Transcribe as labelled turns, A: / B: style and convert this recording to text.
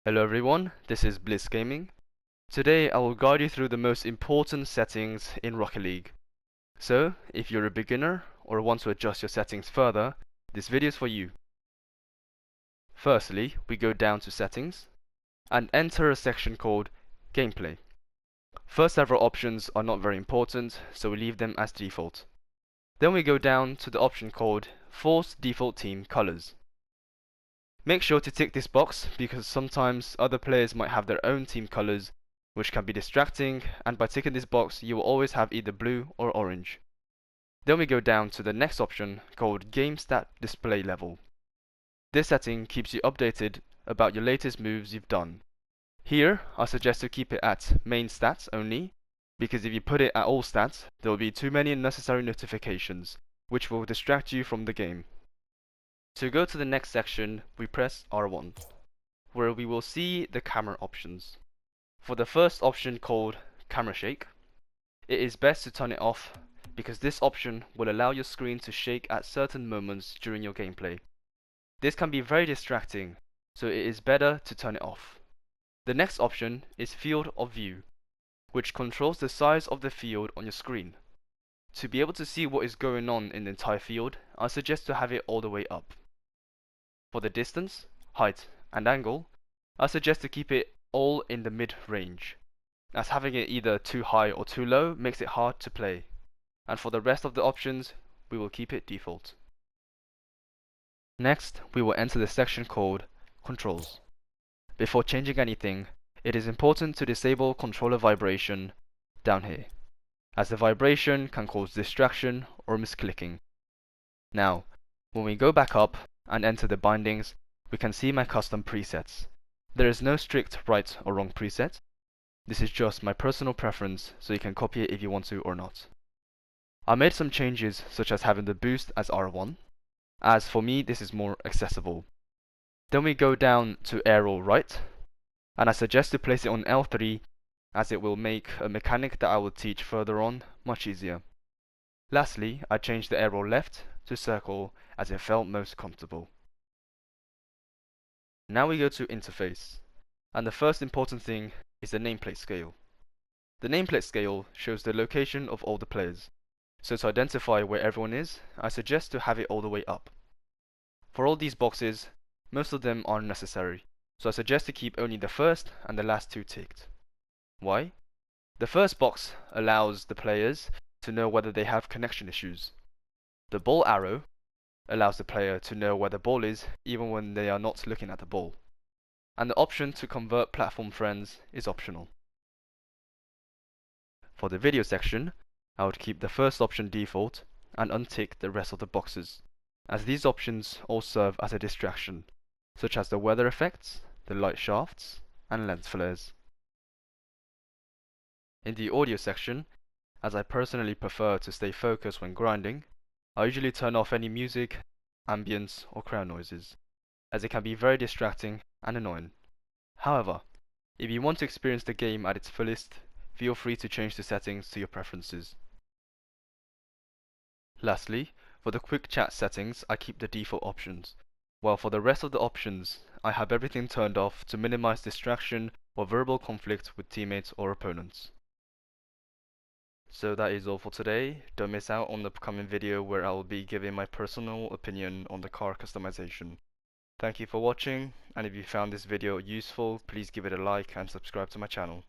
A: Hello everyone, this is Bliss Gaming. Today I will guide you through the most important settings in Rocket League. So, if you're a beginner or want to adjust your settings further, this video is for you. Firstly, we go down to Settings and enter a section called Gameplay. First several options are not very important, so we leave them as default. Then we go down to the option called Force Default Team Colors. Make sure to tick this box because sometimes other players might have their own team colors, which can be distracting, and by ticking this box you will always have either blue or orange. Then we go down to the next option called Game Stat Display Level. This setting keeps you updated about your latest moves you've done. Here I suggest to keep it at main stats only, because if you put it at all stats there will be too many unnecessary notifications, which will distract you from the game. To go to the next section, we press R1, where we will see the camera options. For the first option called Camera Shake, it is best to turn it off because this option will allow your screen to shake at certain moments during your gameplay. This can be very distracting, so it is better to turn it off. The next option is Field of View, which controls the size of the field on your screen. To be able to see what is going on in the entire field, I suggest to have it all the way up. For the distance, height, and angle, I suggest to keep it all in the mid-range, as having it either too high or too low makes it hard to play. And for the rest of the options, we will keep it default. Next, we will enter the section called Controls. Before changing anything, it is important to disable controller vibration down here, as the vibration can cause distraction or misclicking. Now, when we go back up and enter the bindings, we can see my custom presets. There is no strict right or wrong preset. This is just my personal preference, so you can copy it if you want to or not. I made some changes such as having the boost as R1, as for me this is more accessible. Then we go down to air roll right, and I suggest to place it on L3 as it will make a mechanic that I will teach further on much easier. Lastly, I changed the air roll left to circle as it felt most comfortable. Now we go to interface, and the first important thing is the nameplate scale. The nameplate scale shows the location of all the players, so to identify where everyone is, I suggest to have it all the way up. For all these boxes, most of them are necessary, so I suggest to keep only the first and the last two ticked. Why? The first box allows the players to know whether they have connection issues. The ball arrow allows the player to know where the ball is even when they are not looking at the ball. And the option to convert platform friends is optional. For the video section, I would keep the first option default and untick the rest of the boxes, as these options all serve as a distraction, such as the weather effects, the light shafts, and lens flares. In the audio section, as I personally prefer to stay focused when grinding, I usually turn off any music, ambience, or crowd noises, as it can be very distracting and annoying. However, if you want to experience the game at its fullest, feel free to change the settings to your preferences. Lastly, for the quick chat settings, I keep the default options, while for the rest of the options, I have everything turned off to minimize distraction or verbal conflict with teammates or opponents. So that is all for today. Don't miss out on the upcoming video where I will be giving my personal opinion on the car customization. Thank you for watching, and if you found this video useful, please give it a like and subscribe to my channel.